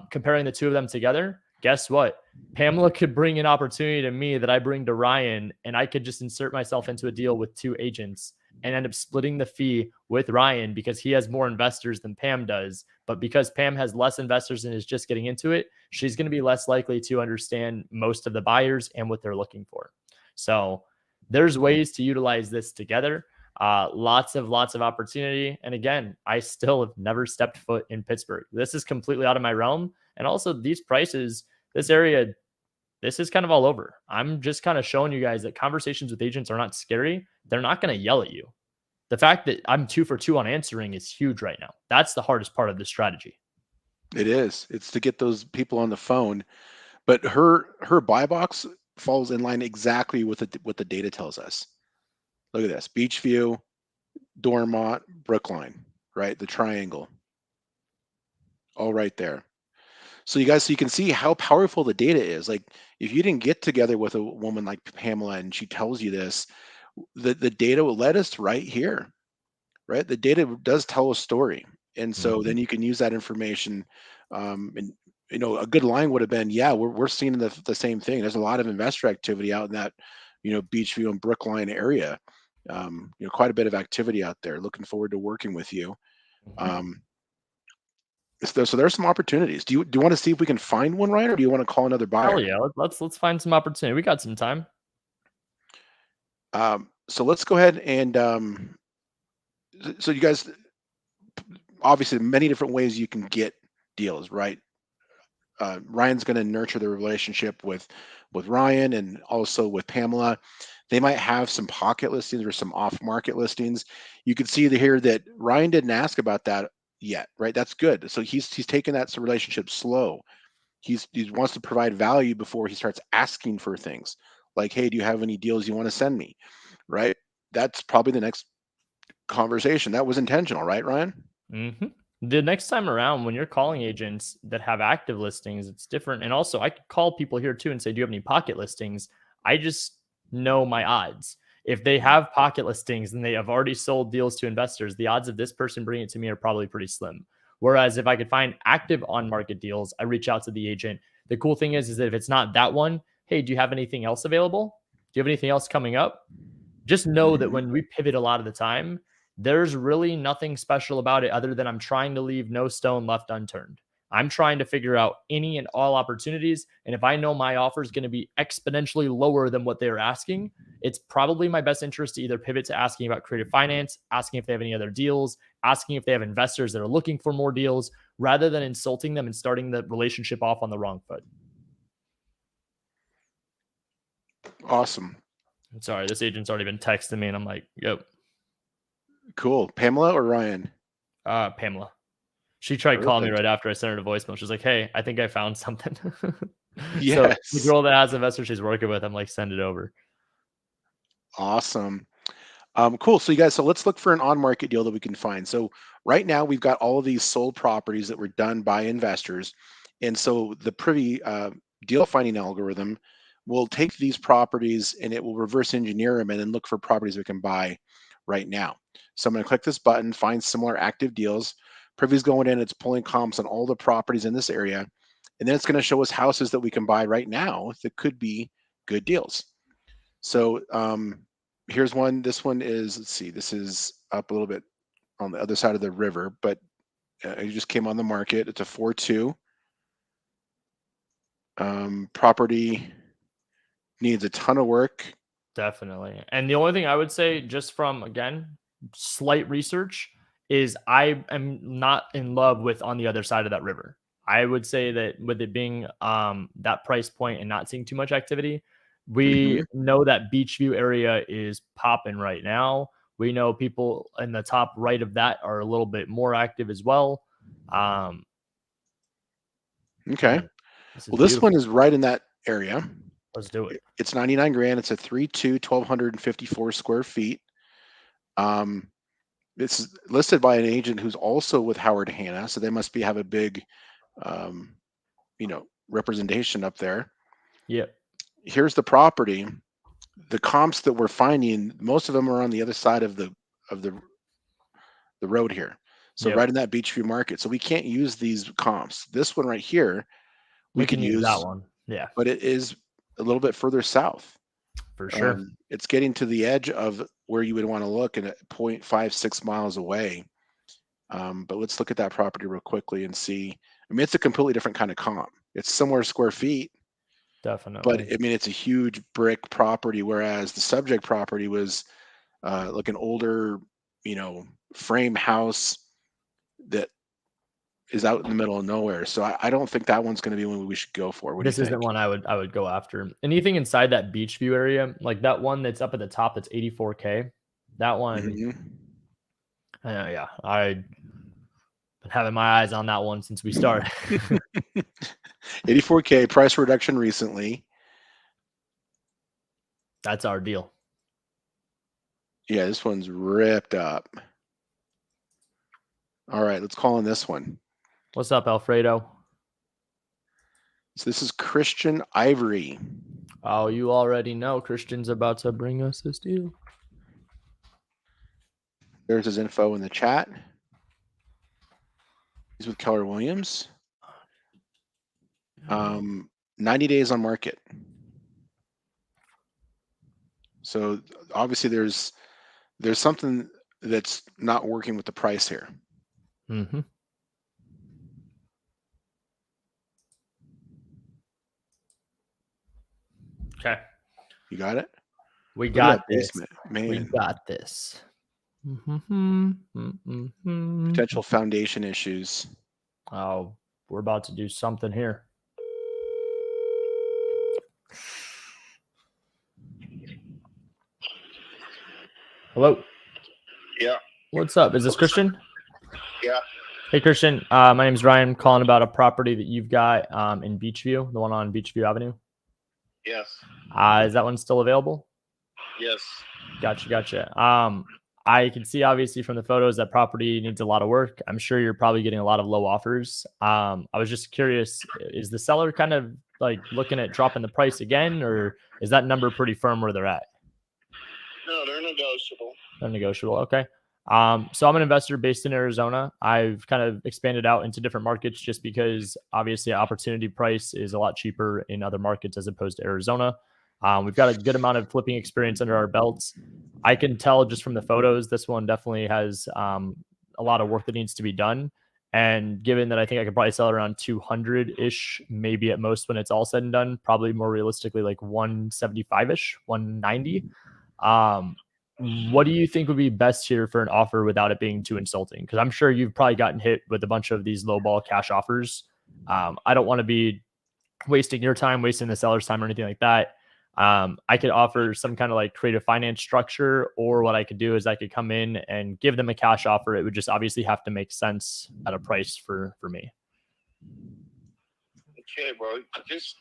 Speaker 1: Comparing the two of them together, guess what? Pamela could bring an opportunity to me that I bring to Ryan, and I could just insert myself into a deal with 2 agents and end up splitting the fee with Ryan because he has more investors than Pam does. But because Pam has less investors and is just getting into it, she's going to be less likely to understand most of the buyers and what they're looking for. So there's ways to utilize this together. Lots of opportunity. And again, I still have never stepped foot in Pittsburgh. This is completely out of my realm. And also these prices, this area, this is kind of all over. I'm just kind of showing you guys that conversations with agents are not scary. They're not going to yell at you. The fact that I'm 2 for 2 on answering is huge right now. That's the hardest part of this strategy.
Speaker 2: It is. It's to get those people on the phone. But her buy box falls in line exactly with what the data tells us. Look at this: Beachview, Dormont, Brookline, right? The triangle, all right there. So you guys, so you can see how powerful the data is. Like, if you didn't get together with a woman like Pamela and she tells you this, the data will let us right here, right? The data does tell a story, and so then you can use that information. And a good line would have been, yeah, we're seeing the same thing. There's a lot of investor activity out in that, Beachview and Brookline area. Quite a bit of activity out there. Looking forward to working with you. So there's some opportunities. Do you want to see if we can find one, Ryan, or do you want to call another buyer?
Speaker 1: Hell yeah, let's find some opportunity. We got some time.
Speaker 2: So let's go ahead and so you guys, obviously, many different ways you can get deals, right? Ryan's going to nurture the relationship with Ryan and also with Pamela. They might have some pocket listings or some off-market listings. You can see here that Ryan didn't ask about that yet, right? That's good. So he's taking that relationship slow. He wants to provide value before he starts asking for things like, hey, do you have any deals you want to send me? Right? That's probably the next conversation. That was intentional, right, Ryan?
Speaker 1: The next time around, when you're calling agents that have active listings, it's different. And also, I could call people here too and say, do you have any pocket listings? I just know my odds. If they have pocket listings and they have already sold deals to investors, the odds of this person bringing it to me are probably pretty slim. Whereas if I could find active on-market deals, I reach out to the agent. The cool thing is that if it's not that one, hey, do you have anything else available? Do you have anything else coming up? Just know that when we pivot a lot of the time, there's really nothing special about it other than I'm trying to leave no stone left unturned. I'm trying to figure out any and all opportunities. And if I know my offer is going to be exponentially lower than what they're asking, it's probably my best interest to either pivot to asking about creative finance, asking if they have any other deals, asking if they have investors that are looking for more deals, rather than insulting them and starting the relationship off on the wrong foot.
Speaker 2: Awesome.
Speaker 1: Sorry, this agent's already been texting me and I'm like, yep.
Speaker 2: Cool. Pamela or Ryan?
Speaker 1: Pamela. She tried calling me right after I sent her a voicemail. She's like, hey, I think I found something.
Speaker 2: Yes.
Speaker 1: So the girl that has investors she's working with, I'm like, send it over.
Speaker 2: Awesome. Cool. So you guys, so let's look for an on-market deal that we can find. So right now we've got all of these sold properties that were done by investors. And so the Privy deal finding algorithm will take these properties and it will reverse engineer them and then look for properties we can buy right now. So I'm going to click this button, find similar active deals. Privy's going in, it's pulling comps on all the properties in this area. And then it's going to show us houses that we can buy right now that could be good deals. So here's one. This one is, let's see, this is up a little bit on the other side of the river, but it just came on the market. It's a 4.2. Property needs a ton of work.
Speaker 1: Definitely. And the only thing I would say, just from, again, slight research, is I am not in love with on the other side of that river. I would say that with it being that price point and not seeing too much activity, we know that Beachview area is popping right now. We know people in the top right of that are a little bit more active as well.
Speaker 2: Okay. Well, this one is right in that area.
Speaker 1: Let's do it.
Speaker 2: It's 99 grand. It's a 3.2, 1,254 square feet. It's listed by an agent who's also with Howard Hanna, so they must have a big, representation up there.
Speaker 1: Yep.
Speaker 2: Here's the property. The comps that we're finding, most of them are on the other side of the road here. So right in that Beachview market. So we can't use these comps. This one right here, we can use
Speaker 1: that one. Yeah.
Speaker 2: But it is a little bit further south.
Speaker 1: For sure.
Speaker 2: It's getting to the edge of where you would want to look and at 0.56 miles away. But let's look at that property real quickly and see. I mean, it's a completely different kind of comp. It's similar square feet.
Speaker 1: Definitely.
Speaker 2: But I mean, it's a huge brick property, whereas the subject property was like an older, frame house that is out in the middle of nowhere. So I don't think that one's going to be one we should go for.
Speaker 1: This isn't one I would go after. Anything inside that Beachview area, like that one that's up at the top, that's 84K. That one, Yeah, I've been having my eyes on that one since we started.
Speaker 2: 84K price reduction recently.
Speaker 1: That's our deal.
Speaker 2: Yeah, this one's ripped up. All right, let's call on this one.
Speaker 1: What's up, Alfredo?
Speaker 2: So this is Christian Ivory.
Speaker 1: Oh, you already know Christian's about to bring us this deal.
Speaker 2: There's his info in the chat. He's with Keller Williams. 90 days on market. So obviously there's something that's not working with the price here.
Speaker 1: Mm-hmm. Okay.
Speaker 2: You got it?
Speaker 1: We got this.
Speaker 2: Basement. Man.
Speaker 1: We got this. Mm-hmm. Mm-hmm.
Speaker 2: Potential foundation issues.
Speaker 1: Oh, we're about to do something here. Hello?
Speaker 3: Yeah.
Speaker 1: What's up? Is this Christian?
Speaker 3: Yeah.
Speaker 1: Hey, Christian. My name's Ryan. I'm calling about a property that you've got in Beachview, the one on Beachview Avenue.
Speaker 3: Yes.
Speaker 1: Is that one still available?
Speaker 3: Yes.
Speaker 1: Gotcha. I can see obviously from the photos that property needs a lot of work. I'm sure you're probably getting a lot of low offers. I was just curious, is the seller kind of like looking at dropping the price again, or is that number pretty firm where they're at?
Speaker 3: No, they're negotiable.
Speaker 1: They're negotiable. Okay. So I'm an investor based in Arizona. I've kind of expanded out into different markets just because obviously opportunity price is a lot cheaper in other markets as opposed to Arizona. We've got a good amount of flipping experience under our belts. I can tell just from the photos, this one definitely has a lot of work that needs to be done. And given that I think I could probably sell it around 200-ish, maybe at most when it's all said and done, probably more realistically like 175-ish, 190. What do you think would be best here for an offer without it being too insulting? Because I'm sure you've probably gotten hit with a bunch of these lowball cash offers. I don't want to be wasting your time, wasting the seller's time or anything like that. I could offer some kind of like creative finance structure, or what I could do is I could come in and give them a cash offer. It would just obviously have to make sense at a price for me.
Speaker 3: Okay, bro. Just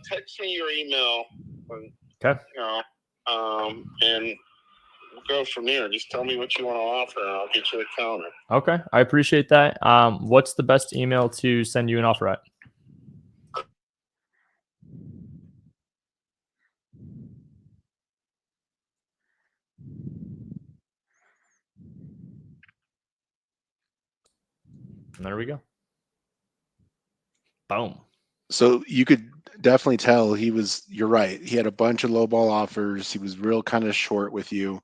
Speaker 3: text me your email.
Speaker 1: Okay.
Speaker 3: You know, and we'll go from there. Just tell me what you want to offer, and I'll get you a counter.
Speaker 1: Okay, I appreciate that. What's the best email to send you an offer at? And there we go. Boom.
Speaker 2: So you could definitely tell you're right. He had a bunch of lowball offers. He was real kind of short with you.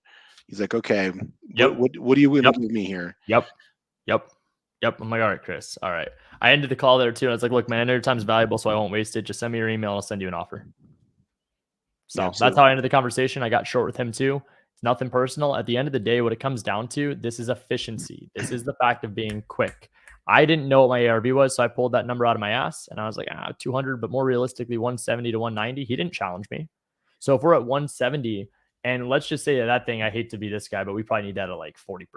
Speaker 2: He's like, okay,
Speaker 1: Yep.
Speaker 2: what do you want to give me here?
Speaker 1: Yep. I'm like, all right, Chris. All right. I ended the call there too. And I was like, look, man, your time's valuable, so I won't waste it. Just send me your email. I'll send you an offer. So that's how I ended the conversation. I got short with him too. It's nothing personal. At the end of the day, what it comes down to, this is efficiency. This is the fact of being quick. I didn't know what my ARV was, so I pulled that number out of my ass and I was like, 200, but more realistically, 170 to 190. He didn't challenge me. So if we're at 170, and let's just say that thing, I hate to be this guy, but we probably need that at like 40%.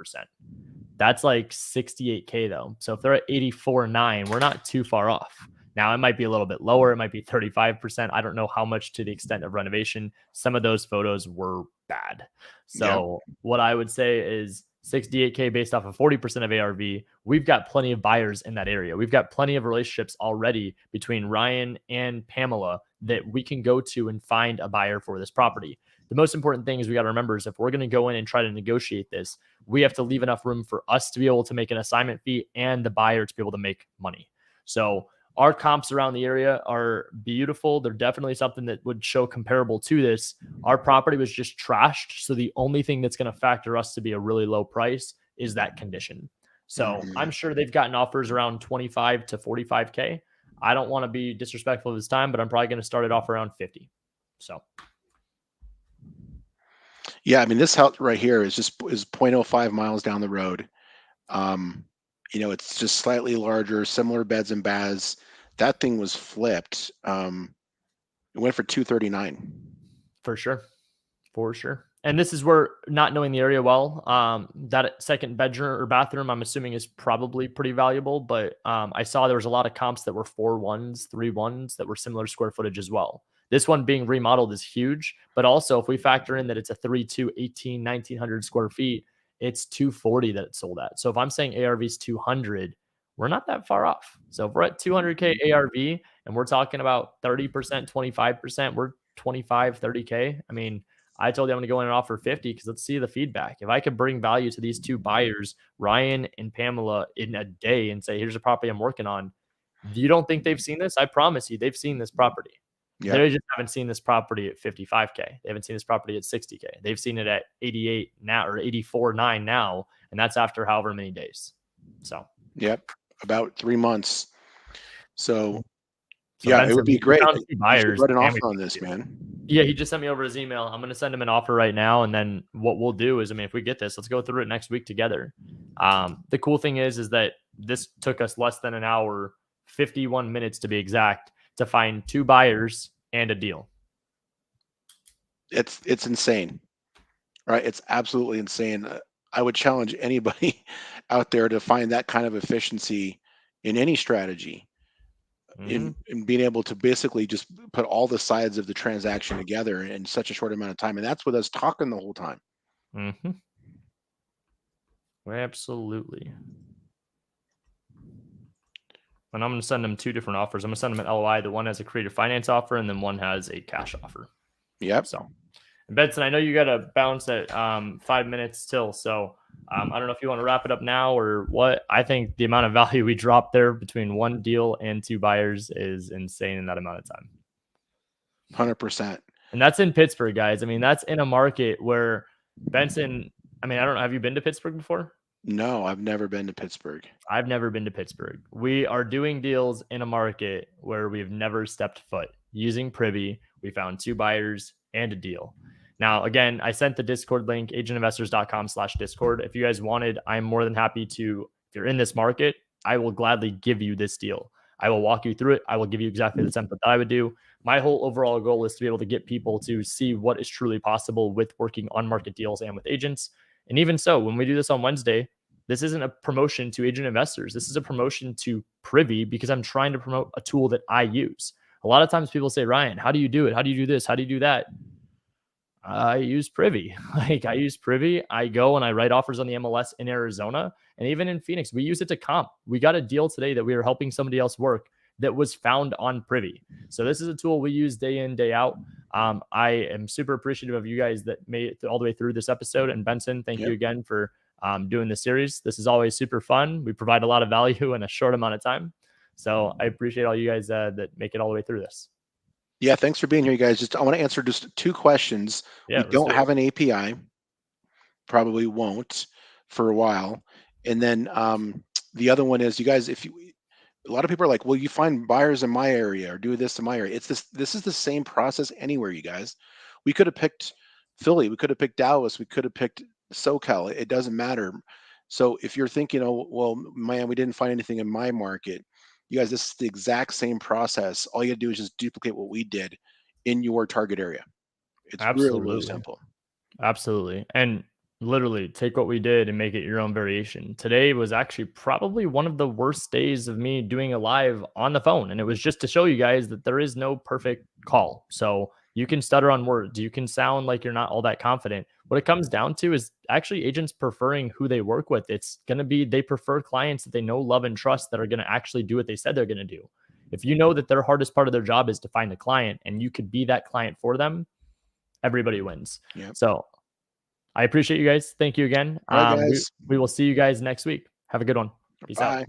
Speaker 1: That's like 68K though. So if they're at 84.9, we're not too far off. Now it might be a little bit lower. It might be 35%. I don't know how much to the extent of renovation. Some of those photos were bad. So what I would say is 68K based off of 40% of ARV. We've got plenty of buyers in that area. We've got plenty of relationships already between Ryan and Pamela that we can go to and find a buyer for this property. The most important thing is we got to remember is if we're going to go in and try to negotiate this, we have to leave enough room for us to be able to make an assignment fee and the buyer to be able to make money. So our comps around the area are beautiful. They're definitely something that would show comparable to this. Our property was just trashed. So the only thing that's going to factor us to be a really low price is that condition. So I'm sure they've gotten offers around 25 to 45K. I don't want to be disrespectful of his time, but I'm probably going to start it off around 50. So.
Speaker 2: Yeah, I mean, this house right here is 0.05 miles down the road. It's just slightly larger, similar beds and baths. That thing was flipped. It went for 239.
Speaker 1: For sure. And this is where, not knowing the area well, that second bedroom or bathroom, I'm assuming, is probably pretty valuable. But I saw there was a lot of comps that were 4.1s, 3.1s that were similar square footage as well. This one being remodeled is huge. But also, if we factor in that it's a 3.2, 1,900 square feet, it's 240 that it's sold at. So if I'm saying ARV is 200, we're not that far off. So if we're at 200K ARV and we're talking about 30%, 25%, we're 25, 30K. I mean, I told you I'm going to go in and offer 50 because let's see the feedback. If I could bring value to these two buyers, Ryan and Pamela, in a day and say, here's a property I'm working on. You don't think they've seen this? I promise you, they've seen this property. Yep. They just haven't seen this property at 55K. They haven't seen this property at 60K. They've seen it at 88 now or 84.9 now. And that's after however many days. So,
Speaker 2: yep, about 3 months. So yeah, Benson, it would be great. Buyers, write an offer on this, man.
Speaker 1: Yeah, he just sent me over his email. I'm going to send him an offer right now. And then what we'll do is, I mean, if we get this, let's go through it next week together. The cool thing is that this took us less than an hour, 51 minutes to be exact, to find two buyers and a deal.
Speaker 2: It's insane, right? It's absolutely insane. I would challenge anybody out there to find that kind of efficiency in any strategy. In being able to basically just put all the sides of the transaction together in such a short amount of time. And that's with us talking the whole time.
Speaker 1: Absolutely. And I'm going to send them two different offers. I'm going to send them an LOI. The one has a creative finance offer and then one has a cash offer.
Speaker 2: Yep.
Speaker 1: So, and Benson, I know you got to bounce at 5 minutes till. So I don't know if you want to wrap it up now or what. I think the amount of value we dropped there between one deal and two buyers is insane in that amount of time.
Speaker 2: 100%.
Speaker 1: And that's in Pittsburgh, guys. I mean, that's in a market where Benson, I mean, I don't know. Have you been to Pittsburgh before?
Speaker 2: No, I've never been to Pittsburgh.
Speaker 1: I've never been to Pittsburgh. We are doing deals in a market where we've never stepped foot. Using Privy, we found two buyers and a deal. Now, again, I sent the Discord link, agentinvestors.com/Discord. If you guys wanted, I'm more than happy to, if you're in this market, I will gladly give you this deal. I will walk you through it. I will give you exactly the template that I would do. My whole overall goal is to be able to get people to see what is truly possible with working on market deals and with agents. And even so, when we do this on Wednesday, this isn't a promotion to agent investors. This is a promotion to Privy because I'm trying to promote a tool that I use. A lot of times people say, Ryan, how do you do it? How do you do this? How do you do that? I use Privy. I use Privy. I go and I write offers on the MLS in Arizona and even in Phoenix. We use it to comp. We got a deal today that we were helping somebody else work that was found on Privy. So this is a tool we use day in, day out. I am super appreciative of you guys that made it all the way through this episode. And Benson, thank you again for doing this series. This is always super fun. We provide a lot of value in a short amount of time. So I appreciate all you guys that make it all the way through this.
Speaker 2: Yeah, thanks for being here, you guys. I want to answer just two questions. We don't have an API, probably won't for a while. And then the other one is, you guys, a lot of people are like, well, you find buyers in my area or do this in my area. This is the same process anywhere, you guys. We could have picked Philly, we could have picked Dallas, we could have picked SoCal. It doesn't matter. So if you're thinking, oh, well, man, we didn't find anything in my market. You guys, this is the exact same process. All you gotta do is just duplicate what we did in your target area. It's really, really simple.
Speaker 1: Absolutely. And literally take what we did and make it your own variation. Today was actually probably one of the worst days of me doing a live on the phone. And it was just to show you guys that there is no perfect call. So you can stutter on words. You can sound like you're not all that confident. What it comes down to is actually agents preferring who they work with. It's going to be, they prefer clients that they know, love, and trust that are going to actually do what they said they're going to do. If you know that their hardest part of their job is to find a client and you could be that client for them, everybody wins.
Speaker 2: Yep.
Speaker 1: So I appreciate you guys. Thank you again.
Speaker 2: All right, guys.
Speaker 1: We will see you guys next week. Have a good one. Peace out.